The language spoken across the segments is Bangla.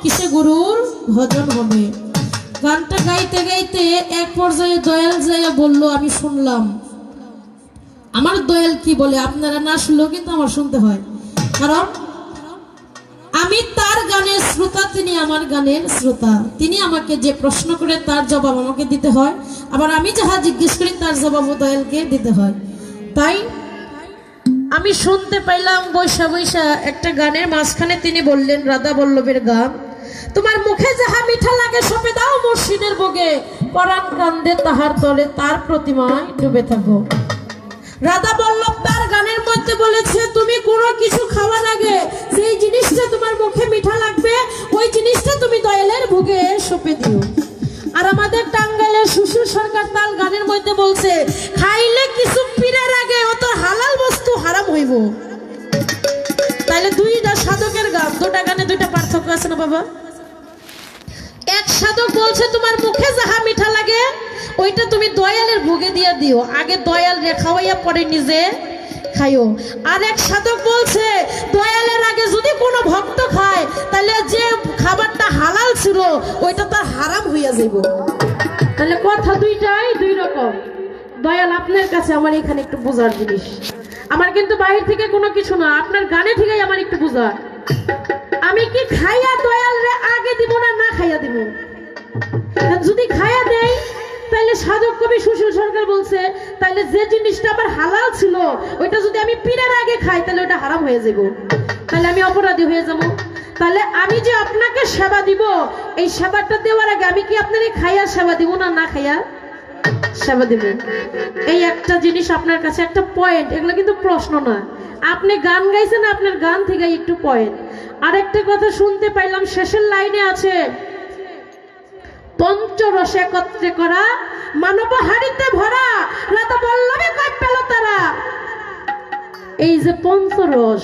কিসে গুরুর ভজন হবে। গানটা গাইতে গাইতে এক পর্যায়ে দয়াল যাইয়া বলল, আমি শুনলাম। আমার দয়াল কি বলে আপনারা না শুনলেও কিন্তু আমার শুনতে হয়, কারণ আমি তার গানের শ্রোতা, তিনি আমার গানের শ্রোতা। তিনি আমাকে যে প্রশ্ন করে তার জবাব আমাকে দিতে হয়, আবার আমি যাহা জিজ্ঞেস করি তার জবাবও দয়ালকে দিতে হয়। তাই আমি শুনতে পাইলাম বৈশা বৈশা একটা গানের মাঝখানে তিনি বললেন, রাধা বল্লভের গান, তোমার মুখে যাহা মিঠা লাগে সপে দাও মুর্শিদের বুকে, পরাণ কান্দে তাহার তলে তার প্রতিমায় ডুবে থাকো। রাধা বল্লভ তার গানের মধ্যে বলেছে, তুমি কোনো কিছু খাওয়ার আগে যেই জিনিসটা তোমার মুখে মিঠা লাগবে ওই জিনিসটা তুমি দয়ালের বুকে সপে দিও। আর আমাদের টাঙ্গাইলের সুশীল সরকার তার গানের মধ্যে বলছে, খাইলে কিছু পীরের আগে ও তো হালাল বস্তু হারাম হইব। তাইলে দুইটা সাধকের গান, দুটা গানে দুইটা পার্থক্য আছে না বাবা? এক সাধক বলছে তোমার মুখে যাহা মিঠা লাগে ওইটা তুমি দয়ালের ভোগে দিয়ে দিও, আগে দয়াল রে খাওয়াইয়া পরে নিজে খাইও। আর এক সাধক বলছে দয়ালের আগে যদি কোনো ভক্ত খায় তাহলে যে খাবারটা হালাল ছিল ওইটা তার হারাম হইয়া যাইব। তাহলে কথা দুইটাই দুই রকম। দয়াল আপনার কাছে আমার এখানে একটু বোঝার জিনিস, আমার কিন্তু বাহির থেকে কোনো কিছু না, আপনার গানে থেকেই আমার একটু বোঝার। আমি কি খাইয়া দয়াল রে আগে দিব না না খাইয়া দিব? যদি খাইয়া দেই তাহলে সাধক কবি সুশীল সরকার বলছে, তাহলে যে জিনিসটা আবার হালাল ছিল ওইটা যদি আমি পীরের আগে খাই তাহলে ওটা হারাম হয়ে যাব, তাহলে আমি অপরাধী হয়ে যাব। তাহলে আমি যে আপনাকে সেবা দিব, এই সেবাটা দেওয়ার আগে আমি কি আপনার খাইয়া সেবা দিব না না খাইয়া সেবা দিব? এই একটা জিনিস আপনার কাছে একটা পয়েন্ট, এগুলো কিন্তু প্রশ্ন না। আপনি গান গাইছেন, আপনার গান থেকে একটু পয়েন্ট। আরেকটা কথা শুনতে পাইলাম শেষের লাইনে আছে, পঞ্চরস একত্রে করা মানব হাড়িতে ভরা রাধা বল্লভে কই পেল তারা। এই যে পঞ্চরস,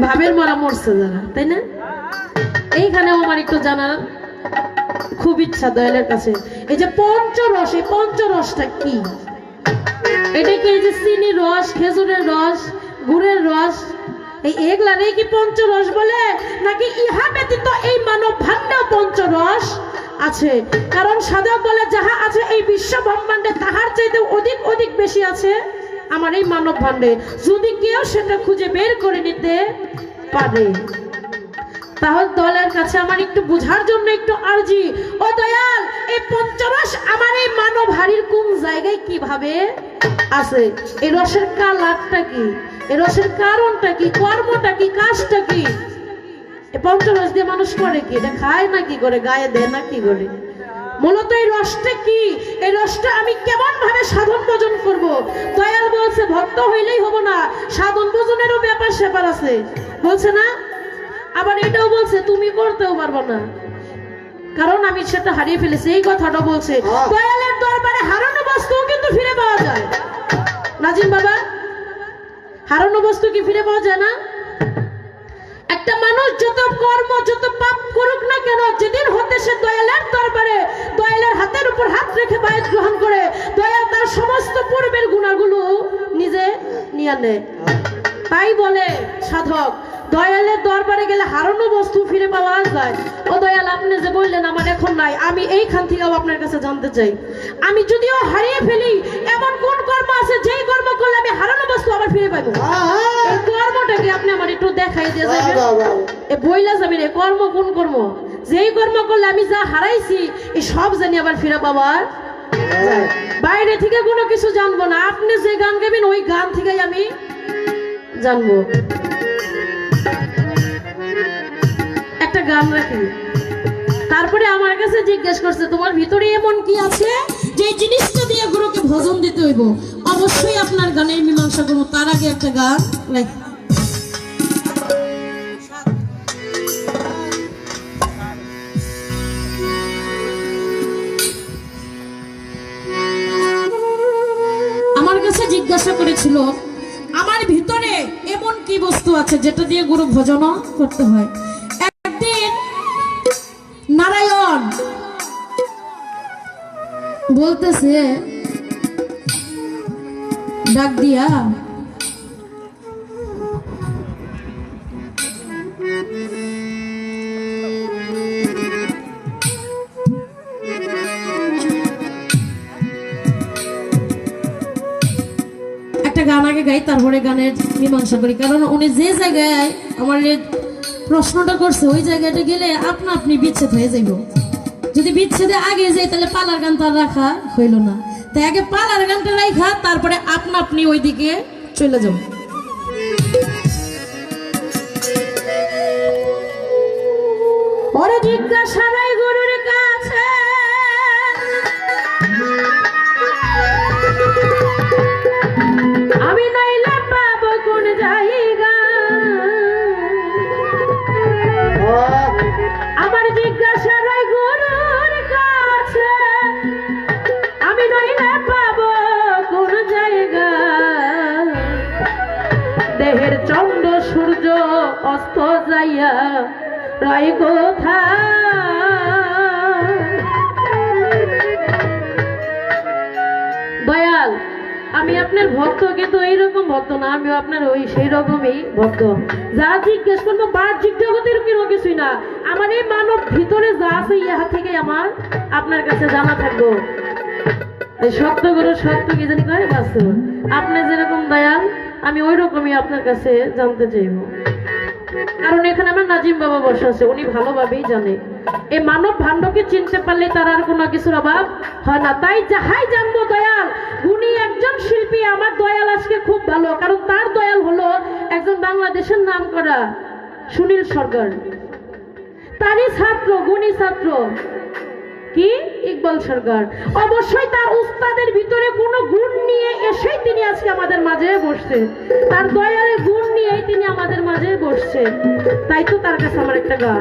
ভাবের মরা মরছে যারা, তাই না? এইখানেও আমার একটু জানার খুব ইচ্ছা দয়ালের কাছে। এই যে পঞ্চরস, এই পঞ্চরসটা কি? এটা কি এই যে চিনির রস, খেজুরের রস, গুড়ের রস, এই এগুলারে কি পঞ্চরস বলে, নাকি ইহা ব্যতীত এই মানব ভাণ্ডেও পঞ্চরস আছে? কারণ সাধক বলে যাহা আছে এই বিশ্ব ব্রহ্মাণ্ডে তাহার চাইতে অধিক অধিক বেশি আছে আমার এই মানব ভাণ্ডে, যদি কেউ সেটা খুঁজে বের করে নিতে পারে। তাহলে দয়ালের কাছে আমার একটু বুঝার জন্য একটু আরজি, ও দয়াল এই পঞ্চরস আমার এই মানব হাড়ির কোন জায়গায় কিভাবে আছে? এই রসের কালারটা কি, এই রসের কারণটা কি, কর্মটা কি, কাজটা কি? এই পঞ্চরস দিয়ে মানুষ করে কি? এটা খায় না কি করে, গায়ে দেয় না কি করে? মূলত এই রসটা কি, এই রসটা আমি কেমন ভাবে সাধন ভোজন করব? দয়াল বলছে ভক্ত হইলেই হবো না, সাধন ভোজনেরও ব্যাপার স্যাপার আছে, বলছে না? আবার এটাও বলছে তুমি করতেও পারবো না, কারণ আমি সেটা হারিয়ে ফেলেছি। এই কথাটা বলছে দয়ালের দরবারে হারানো বস্তু কিন্তু ফিরে পাওয়া যায়। নাজিম বাবা, হারানো বস্তু কি ফিরে পাওয়া যায় না? একটা মানুষ যত কর্ম যত পাপ করুক না কেন, যেদিন হতে সে দয়ালের দরবারে দয়ালের হাতের উপর হাত রেখে বায়াত গ্রহণ করে, দয়াল তার সমস্ত পূর্বের গুণাগুলো নিজে নিয়ে নেয়। তাই বলে সাধক দয়ালের দরবারে গেলে হারানো বস্তু ফিরে পাওয়া যায়। ও দয়াল, আপনি যে বললেন আমার এখন নাই, আমি এইখান থেকেও আপনার কাছে জানতে চাই, আমি যদিও হারিয়ে ফেলি এমন কোন কর্ম আছে যেই কর্ম করলে আমি হারানো বস্তু আবার ফিরে পাবো? এই কর্মটা কি আপনি আমার একটু দেখাই দিয়ে যাবেন? এ বইলা যাবেন এই কর্ম কোন কর্ম, যেই কর্ম করলে আমি যা হারাইছি এই সব জানি আবার ফিরে পাওয়ার যায়। বাইরে থেকে কোনো কিছু জানবো না, আপনি যে গান গাবেন ওই গান থেকেই আমি জানবো। একটা গান রাখি, তারপরে আমার কাছে জিজ্ঞেস করছে তোমার ভিতরে এমন কি আছে যে জিনিসটা দিয়ে গুরুকে ভজন দিতে হইব? অবশ্যই আপনার গানের মীমাংসা করবো, তার আগে একটা গান রাখি। আমার কাছে জিজ্ঞাসা করেছিল আমার ভিতরে এমন কি বস্তু আছে যেটা দিয়ে গুরু ভজন করতে হয়। একদিন নারায়ণ বলতেছে ডাক দিয়া, গাই, তারপরে গানের মীমাংসা করি। কারণ উনি যে জায়গায় আমার এই প্রশ্নটা করছে ওই জায়গাটা গেলে আপনা আপনি বিচ্ছেদ হয়ে যাইব। যদি বিচ্ছেদে আগে যাই তাহলে পালার গান তো আর রাখা হইল না। তাই আগে পালার গানটা রাখা, তারপরে আপনা আপনি ওইদিকে চলে যাও। ওরে জিজ্ঞাসা নাই গুরুর কাছে, আমি নাইলে পাবো কোন জায়গা। আমার জিজ্ঞাসা নাই গুরুর কাছে, আমি নাইলে পাবো কোন জায়গা। দেহের চন্দ্র সূর্য অস্ত যাইয়া রায় কোথা। দয়াল, আমি আপনার ভক্ত, কিন্তু এইরকম ভক্ত না, আমিও আপনার ওই সেই রকমই ভক্ত। যা জিজ্ঞেস করবো বাহ্যিক জগতের কোনো কিছুই না, আমার এই মানব ভিতরে যা আছে ইহা থেকে আমার আপনার কাছে জানা থাকবো। সত্য গুরু সত্য কি জানি কয় বাস্তব। আপনি যেরকম দয়াল আমি ওই রকমই আপনার কাছে জানতে চাইব। কারণ এখানে আমার নাজিম বাবা বসে আছে, উনি ভালোভাবেই জানে এই মানব ভাণ্ডকে চিনতে পারলে তার আর কোনো কিছুর অভাব হয় না। তাই যাহাই জানবো দয়াল উনি একজন শিল্পী, আমার দয়াল আজকে খুব ভালো। কারণ তার দয়াল হলো একজন বাংলাদেশের নাম করা সুনীল সরকার, তারই ছাত্র, গুণী ছাত্র কি ইকবাল সরকার। অবশ্যই তার উস্তাদের ভিতরে কোনো গুণ নিয়ে এসেই তিনি আজকে আমাদের মাঝে বসছে, তার দয়ালের গুণ নিয়েই তিনি আমাদের মাঝে বসছে। তাই তো তার কাছে আমার একটা গান।